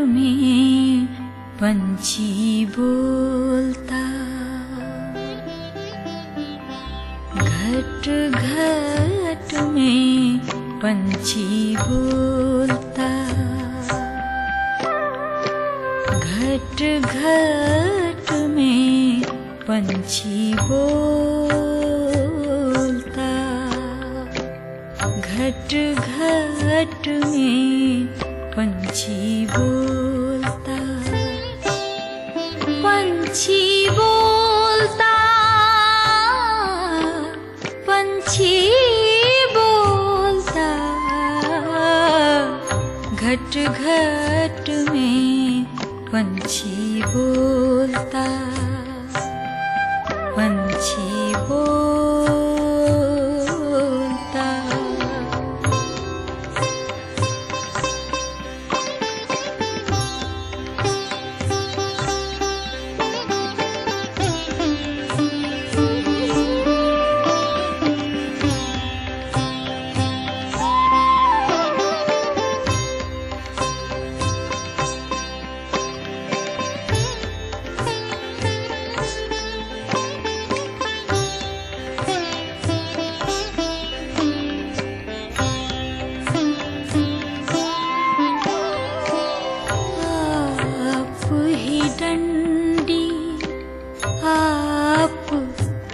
में पंछी बोलता, घट घट में पंछी बोलता, घट घट में पंछी बोलता, घट घट में पंछी बोलता, पंछी बोलता, पंछी बोलता, घट घट में पंछी बोलता, पंछी बोलता।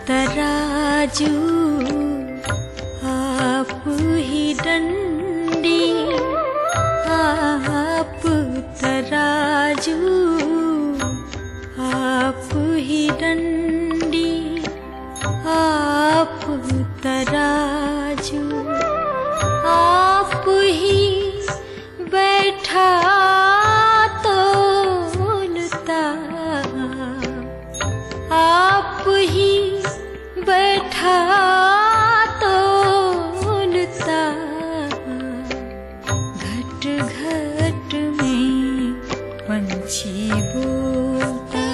तराजू आप ही डंडी, आप तराजू आप ही डंडी, आप तराजू आप ही बैठा तोलता, आप ही बैठा तोलता, घट घट में पंछी बोलता,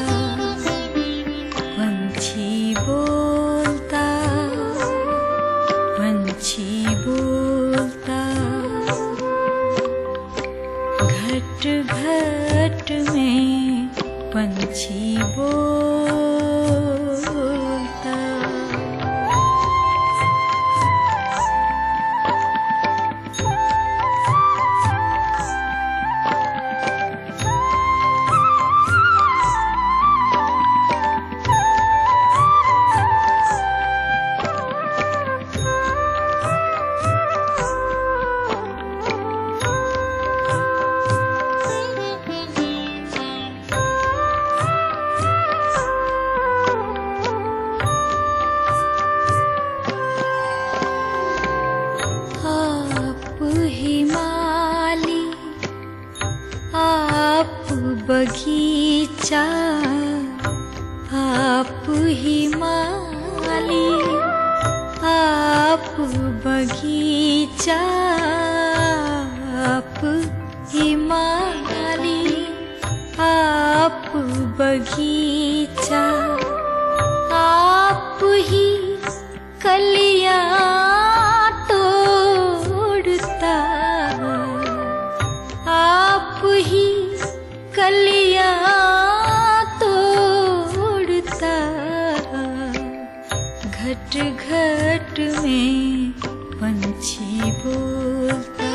पंछी बोलता, पंछी बोलता, घट घट में पंछी बोलता। बगीचा आप ही माली, आप बगीचा आप ही माली, आप बगीचा आप ही कलियां तोड़ता, आप ही कलियां तोड़ता, घट घट में पंछी बोलता,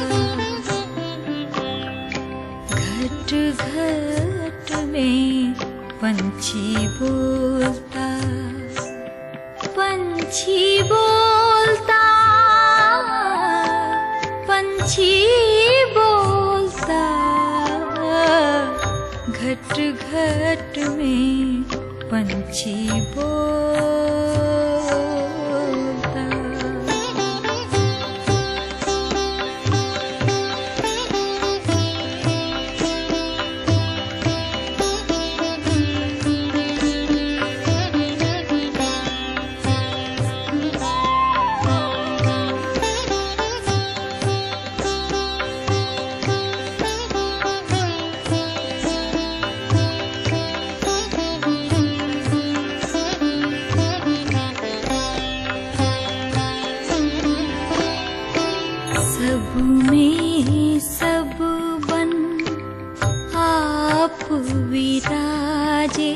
घट घट में पंछी बोलता, पंछी बोलता, पंछी बोलता, घट घट में पंछी बोलता। सब में सब बन विराजे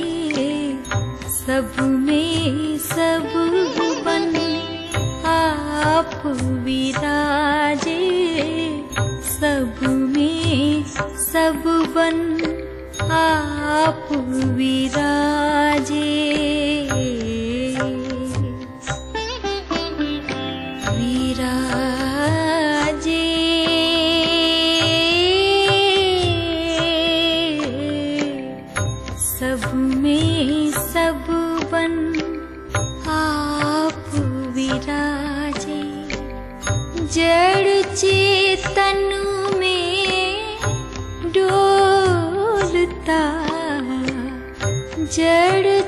सब में सब बन आप विराजे सब में सब बन आप विराजे विराजे सब में सब बन आप विराजे जड़ चेतन में डोलता जड़